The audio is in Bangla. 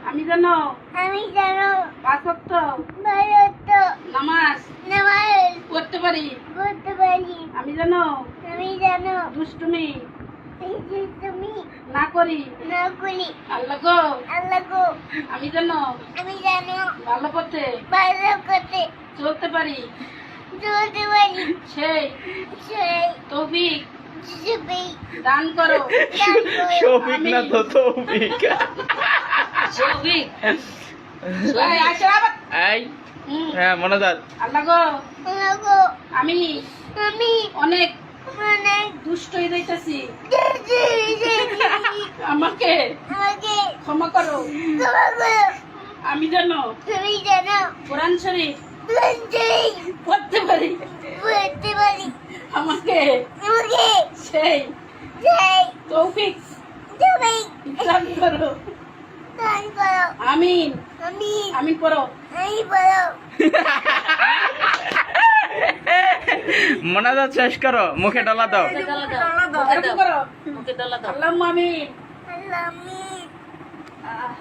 আমি জানো আমি জানো পাঁচ ওয়াক্ত ভারত নামাজ নামাজ পড়তে পারি। পড়তে পারি। আমি জানো আমি জানো দুষ্টুমি তুমি না করি। না করি। আল্লাহ গো আল্লাহ গো আমি জানো আমি জানো ভালো পথে ভালো করতে চলতে পারি। চলতে পারি। সেই সেই তৌফিক ছবি দান করো। দান করো। শফিক না তো তৌফিক। তৌফিক এই আসো আবার। এই হুম, হ্যাঁ মনোজাত আল্লাহ গো আল্লাহ গো আমি আমি অনেক অনেক দুষ্ট হয়ে যাইতাছি, আমাকে আমাকে ক্ষমা করো। ক্ষমা করো। আমি জানো তুমি জানো কোরআন শরীফ লঞ্চই পড়তে পারি। পড়তে পারি। আমাকে আমাকে সেই সেই তৌফিক তুমি দান করো। দান করো। আমিন আমি আমিন পড়ো। আমি বলো মনোজাত শেষ করো, মুখে ডলা দাও। এরকম করো। আল্লাহুম্মা আমিন। আল্লাহ আমি আহ